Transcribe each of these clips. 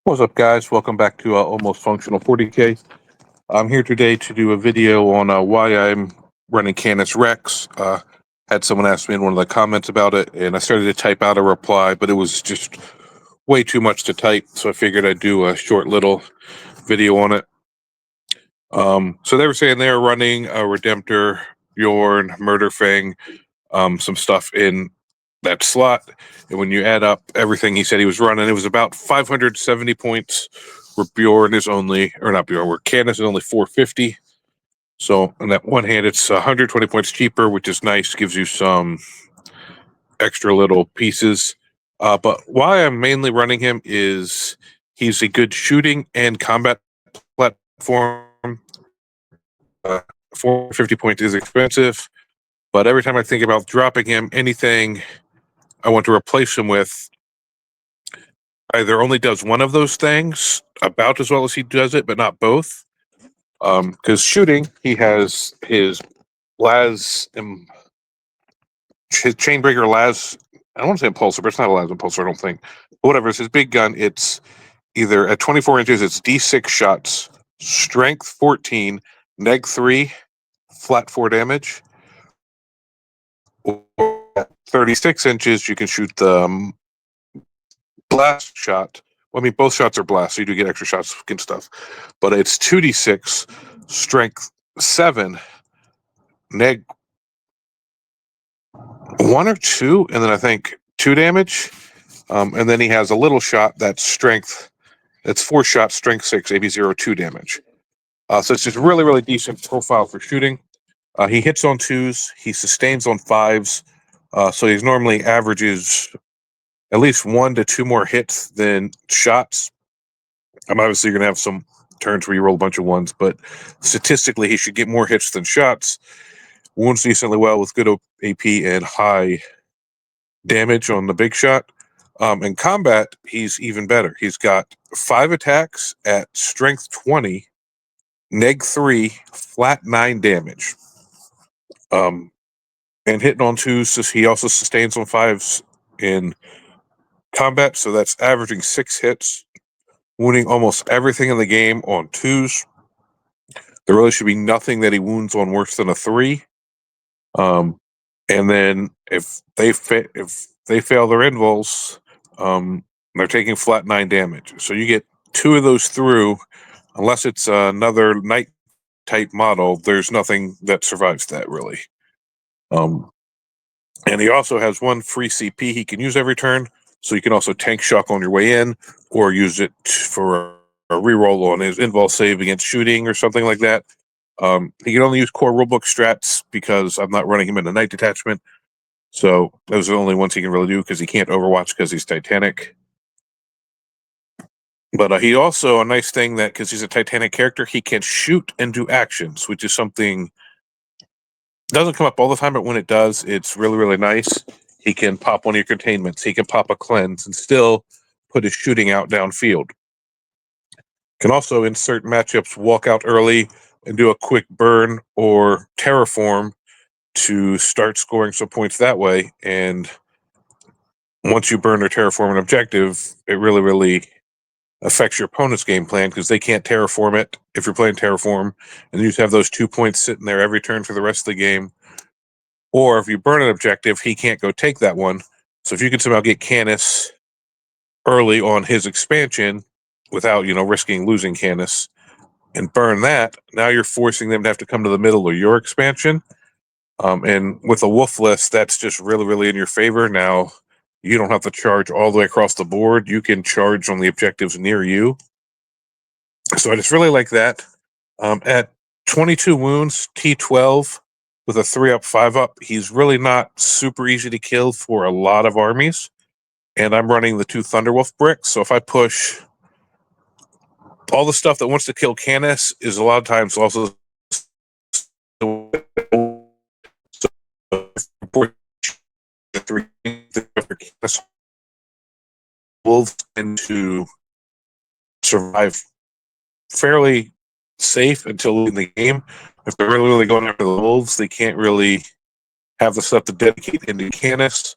What's up, guys? Welcome back to Almost Functional 40K. I'm here today to do a video on why I'm running Canis Rex. Had someone ask me in one of the comments about it, and I started to type out a reply, but it was just way too much to type, so I figured I'd do a short little video on it. So they were saying they're running a Redemptor, Bjorn, Murder Fang, some stuff in that slot. And when you add up everything he said he was running, it was about 570 points where Bjorn is only, or not Bjorn, where Canis is only 450. So on that one hand, it's 120 points cheaper, which is nice, gives you some extra little pieces. But why I'm mainly running him is he's a good shooting and combat platform. 450 points is expensive, but every time I think about dropping him, anything I want to replace him with either only does one of those things about as well as he does it, but not both. Because shooting, he has his Las, his Chainbreaker Las. I don't want to say impulsor, but it's not a Las impulsor, I don't think. But whatever, it's his big gun. It's either at 24 inches, it's D6 shots, strength 14, neg 3, flat 4 damage. Or at 36 inches, you can shoot the blast shot. Well, I mean, both shots are blast, so you do get extra shots and stuff. But it's 2d6, strength 7, neg 1 or 2, and then I think 2 damage. And then he has a little shot that's strength. It's 4 shots, strength 6, AB0, 2 damage. So it's just really, really decent profile for shooting. He hits on 2s. He sustains on 5s. So he's normally averages at least 1 to 2 more hits than shots. I'm obviously going to have some turns where you roll a bunch of 1s, but statistically, he should get more hits than shots. Wounds decently well with good AP and high damage on the big shot. In combat, he's even better. He's got 5 attacks at strength 20, neg 3, flat 9 damage. And hitting on 2s, he also sustains on 5s in combat, so that's averaging 6 hits, wounding almost everything in the game on 2s. There really should be nothing that he wounds on worse than a 3. And then if they fail their invuls, they're taking flat 9 damage. So you get 2 of those through, unless it's another knight type model. There's nothing that survives that really. And he also has 1 free CP he can use every turn. So you can also tank shock on your way in, or use it for a reroll on his invul save against shooting or something like that. He can only use core rulebook strats because I'm not running him in a night detachment. So those are the only ones he can really do because he can't overwatch because he's Titanic. But he also, a nice thing that because he's a Titanic character, he can shoot and do actions, which is something doesn't come up all the time, but when it does, it's really, really nice. He can pop one of your containments. He can pop a cleanse and still put his shooting out downfield. Can also, in certain matchups, walk out early and do a quick burn or terraform to start scoring some points that way. And once you burn or terraform an objective, it really, really affects your opponent's game plan because they can't terraform it if you're playing terraform, and you just have those 2 points sitting there every turn for the rest of the game. Or if you burn an objective, he can't go take that one. So if you can somehow get Canis early on his expansion without, risking losing Canis and burn that, now you're forcing them to have to come to the middle of your expansion. And with a wolf list, that's just really, really in your favor. Now, you don't have to charge all the way across the board. You can charge on the objectives near you. So I just really like that. At 22 wounds, T12, with a 3-up, 5-up, he's really not super easy to kill for a lot of armies. And I'm running the 2 Thunderwolf bricks. So if I push all the stuff that wants to kill Canis is a lot of times also wolves tend to survive fairly safe until in the game. If they're really, really going after the wolves, they can't really have the stuff to dedicate into Canis.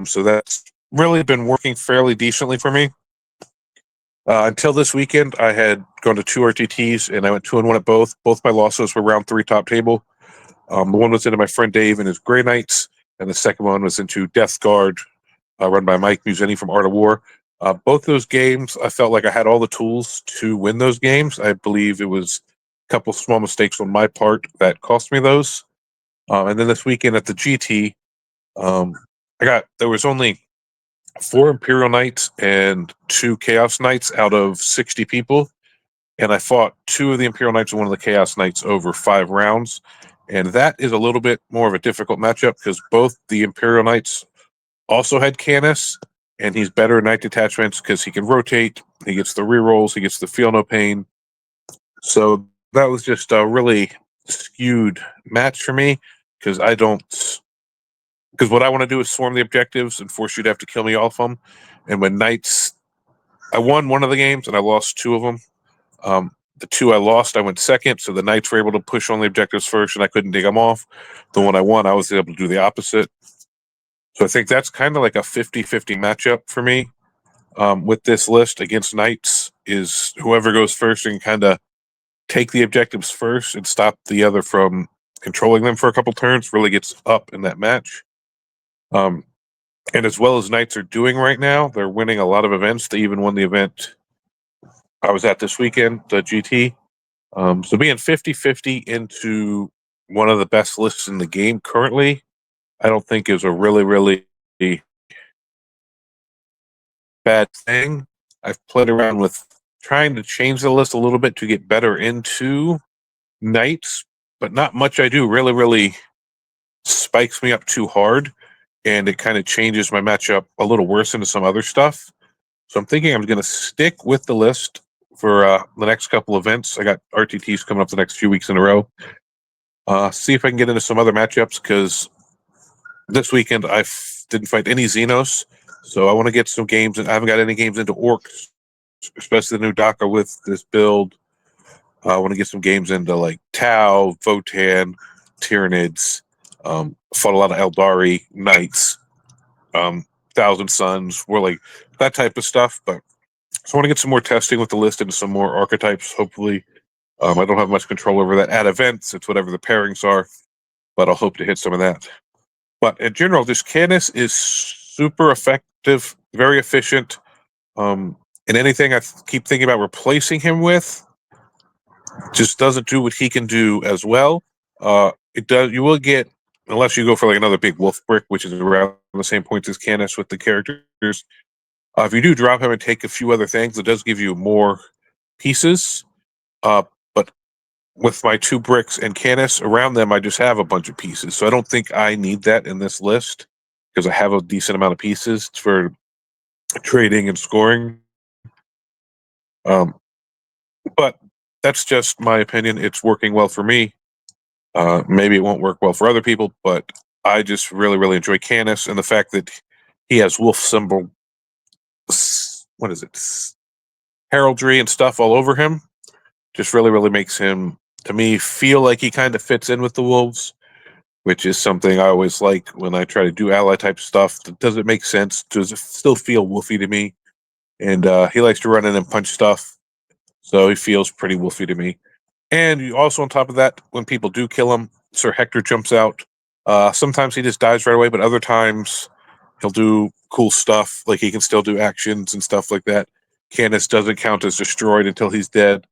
So that's really been working fairly decently for me. Until this weekend, I had gone to 2 RTTs and I went 2-1 at both. Both my losses were round 3 top table. The one was into my friend Dave and his Grey Knights, and the second one was into Death Guard, run by Mike Museni from Art of War. Both those games, I felt like I had all the tools to win those games. I believe it was a couple small mistakes on my part that cost me those. And then this weekend at the GT, there was only 4 Imperial Knights and 2 Chaos Knights out of 60 people. And I fought 2 of the Imperial Knights and 1 of the Chaos Knights over 5 rounds. And that is a little bit more of a difficult matchup because both the Imperial Knights also had Canis, and he's better at Knight detachments because he can rotate, he gets the rerolls, he gets the feel no pain. So that was just a really skewed match for me because what I want to do is swarm the objectives and force you to have to kill me off them. And when Knights, I won one of the games and I lost 2 of them. The 2 I lost, I went second, so the Knights were able to push on the objectives first, and I couldn't dig them off. The one I won, I was able to do the opposite. So I think that's kind of like a 50-50 matchup for me with this list against Knights, is whoever goes first and kind of take the objectives first and stop the other from controlling them for a couple turns really gets up in that match. And as well as Knights are doing right now, they're winning a lot of events. They even won the event I was at this weekend, the GT. So being 50-50 into one of the best lists in the game currently, I don't think is a really, really bad thing. I've played around with trying to change the list a little bit to get better into Knights, but not much I do really, really spikes me up too hard, and it kind of changes my matchup a little worse into some other stuff. So I'm thinking I'm going to stick with the list for the next couple events. I got RTTs coming up the next few weeks in a row. See if I can get into some other matchups because this weekend I didn't fight any Xenos, so I want to get some games, and I haven't got any games into Orcs, especially the new DACA with this build. I want to get some games into like Tau, Votan, Tyranids. Fought a lot of Eldari Knights, Thousand Suns, were like that type of stuff. But so I want to get some more testing with the list and some more archetypes. Hopefully, I don't have much control over that at events. It's whatever the pairings are, but I'll hope to hit some of that. But in general, this Canis is super effective, very efficient. And anything I keep thinking about replacing him with just doesn't do what he can do as well. It does. You will get, unless you go for like another big wolf brick, which is around the same points as Canis with the characters. If you do drop him and take a few other things, it does give you more pieces. But with my 2 bricks and Canis around them, I just have a bunch of pieces. So I don't think I need that in this list because I have a decent amount of pieces for trading and scoring. But that's just my opinion. It's working well for me. Maybe it won't work well for other people, but I just really, really enjoy Canis and the fact that he has wolf symbol, what is it, heraldry and stuff all over him. Just really, really makes him, to me, feel like he kind of fits in with the wolves, which is something I always like when I try to do ally type stuff. Does it make sense? Does it still feel wolfy to me? And he likes to run in and punch stuff, so he feels pretty wolfy to me. And you also, on top of that, when people do kill him, Sir Hector jumps out. Sometimes he just dies right away, but other times he'll do cool stuff, like he can still do actions and stuff like that. Canis doesn't count as destroyed until he's dead.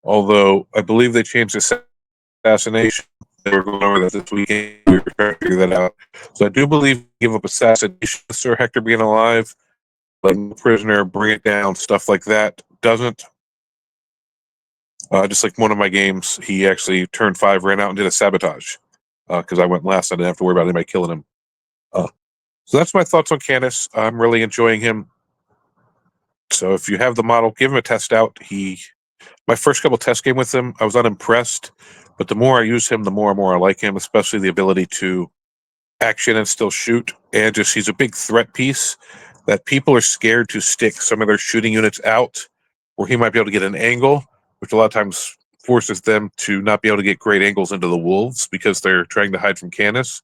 Although I believe they changed the assassination. They were going over that this weekend. We were trying to figure that out. So I do believe give up assassination, Sir Hector being alive, like prisoner, bring it down, stuff like that. Doesn't. Just like one of my games, he actually turned 5, ran out and did a sabotage because I went last. I didn't have to worry about anybody killing him. So that's my thoughts on Canis. I'm really enjoying him. So if you have the model, give him a test out. My first couple test game with him, I was unimpressed, but the more I use him, the more and more I like him, especially the ability to action and still shoot. And just he's a big threat piece that people are scared to stick some of their shooting units out where he might be able to get an angle, which a lot of times forces them to not be able to get great angles into the wolves because they're trying to hide from Canis.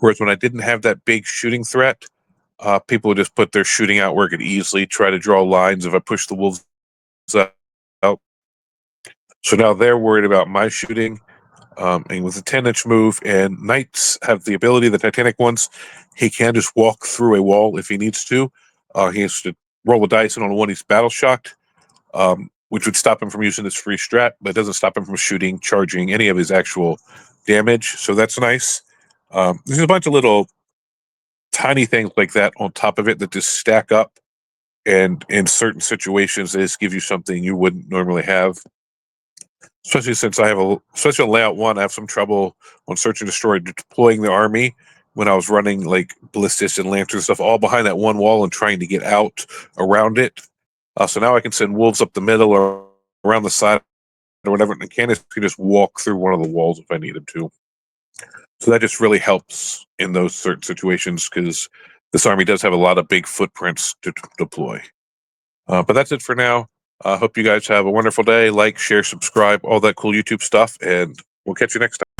Whereas when I didn't have that big shooting threat, people just put their shooting out where it could easily try to draw lines if I push the wolves out. So now they're worried about my shooting. And with a 10-inch move, and knights have the ability, the Titanic ones, he can just walk through a wall if he needs to. He has to roll a dice, and on one he's battle shocked, which would stop him from using his free strat, but it doesn't stop him from shooting, charging, any of his actual damage. So that's nice. There's a bunch of little tiny things like that on top of it that just stack up, and in certain situations, they just give you something you wouldn't normally have. Especially since I have especially on layout one, I have some trouble on search and destroy deploying the army when I was running like ballistics and lanterns and stuff all behind that one wall and trying to get out around it. So now I can send wolves up the middle or around the side or whatever, and Canis can just walk through one of the walls if I need him to. So that just really helps in those certain situations because this army does have a lot of big footprints to deploy. But that's it for now. I hope you guys have a wonderful day. Like, share, subscribe, all that cool YouTube stuff, and we'll catch you next time.